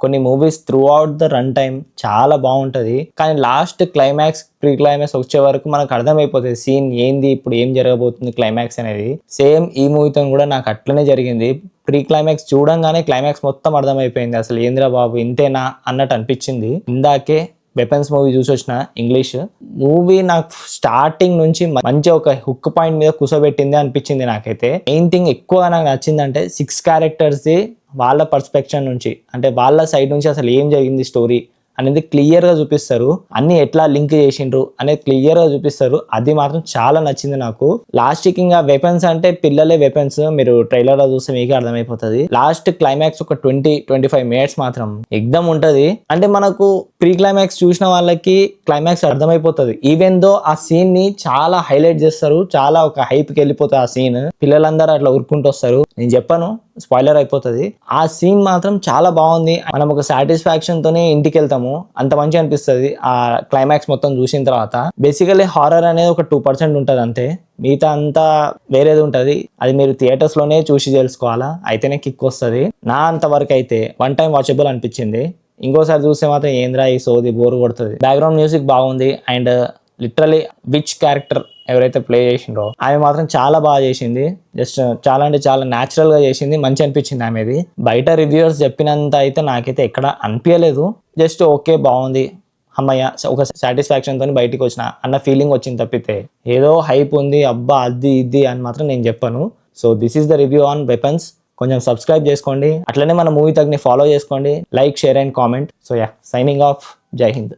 కొన్ని movies through out the run time చాలా బాగుంటది, కానీ లాస్ట్ క్లైమాక్స్ ప్రీ క్లైమాక్స్ వచ్చే వరకు మనకు అర్థమైపోతుంది సీన్ ఏంది, ఇప్పుడు ఏం జరగబోతుంది క్లైమాక్స్ అనేది. సేమ్ ఈ మూవీతో కూడా నాకు అట్లనే జరిగింది. ప్రీ క్లైమాక్స్ చూడంగానే క్లైమాక్స్ మొత్తం అర్థమైపోయింది, అసలు ఏంద్రా బాబు ఇంతేనా అన్నట్టు అనిపించింది. ఇందాకే వెపన్స్ మూవీ చూసి వచ్చిన ఇంగ్లీష్ మూవీ, నాకు స్టార్టింగ్ నుంచి మంచి ఒక హుక్ పాయింట్ మీద కూర్చోబెట్టింది అనిపించింది నాకైతే. మెయిన్ థింగ్ ఎక్కువగా నాకు నచ్చిందంటే 6 క్యారెక్టర్స్ది వాళ్ళ పర్స్పెక్షన్ నుంచి, అంటే వాళ్ళ సైడ్ నుంచి అసలు ఏం జరిగింది స్టోరీ అనేది క్లియర్గా చూపిస్తారు, అన్ని ఎట్లా లింక్ చేసిండ్రు అనేది క్లియర్గా చూపిస్తారు. అది మాత్రం చాలా నచ్చింది నాకు. లాస్ట్కి ఇంకా వెపన్స్ అంటే పిల్లలే వెపన్స్, మీరు ట్రైలర్లో చూస్తే మీకే అర్థమైపోతుంది. లాస్ట్ క్లైమాక్స్ ఒక 20-25 మినిట్స్ మాత్రం ఎగ్దమ్ ఉంటది. అంటే మనకు ప్రీ క్లైమాక్స్ చూసిన వాళ్ళకి క్లైమాక్స్ అర్థమైపోతుంది. ఈవెన్ దో ఆ సీన్ ని చాలా హైలైట్ చేస్తారు, చాలా ఒక హైప్కి వెళ్ళిపోతుంది ఆ సీన్. పిల్లలందరూ అట్లా ఉరుక్కుంటూ వస్తారు, నేను చెప్పను స్పాయిలర్ అయిపోతుంది. ఆ సీన్ మాత్రం చాలా బాగుంది. మనం ఒక సాటిస్ఫాక్షన్ తోనే ఇంటికి వెళ్తాము, అంత మంచిగా అనిపిస్తుంది ఆ క్లైమాక్స్ మొత్తం చూసిన తర్వాత. బేసికలీ హారర్ అనేది ఒక 2% ఉంటుంది అంతే, మిగతా అంతా వేరేది ఉంటుంది. అది మీరు థియేటర్స్ లోనే చూసి తెలుసుకోవాలా, అయితేనే కిక్ వస్తుంది. నా అంతవరకు అయితే 1 టైం వాచబుల్ అనిపించింది. ఇంకోసారి చూస్తే మాత్రం ఏంద్రా ఈ సోది బోర్ కొడుతుంది. బ్యాక్గ్రౌండ్ మ్యూజిక్ బాగుంది, అండ్ లిటరలీ విచ్ క్యారెక్టర్ ఎవరైతే ప్లే చేసిండ్రో ఆమె మాత్రం చాలా బాగా చేసింది. జస్ట్ చాలా అంటే చాలా న్యాచురల్ గా చేసింది, మంచి అనిపించింది ఆమెది. బయట రివ్యూవర్స్ చెప్పినంత అయితే నాకైతే ఎక్కడ అనిపించలేదు. జస్ట్ ఓకే బాగుంది, అమ్మయ్య ఒక సాటిస్ఫాక్షన్ తోని బయటికి వచ్చిన అన్న ఫీలింగ్ వచ్చింది తప్పితే ఏదో హైప్ ఉంది అబ్బా అది ఇది అని మాత్రం నేను చెప్పను. So this is the review on weapons. కొంచెం సబ్స్క్రైబ్ చేసుకోండి, అట్లనే మన మూవీ తగ్ని ఫాలో చేసుకోండి, like share and comment. So yeah, signing off, జై హింద్.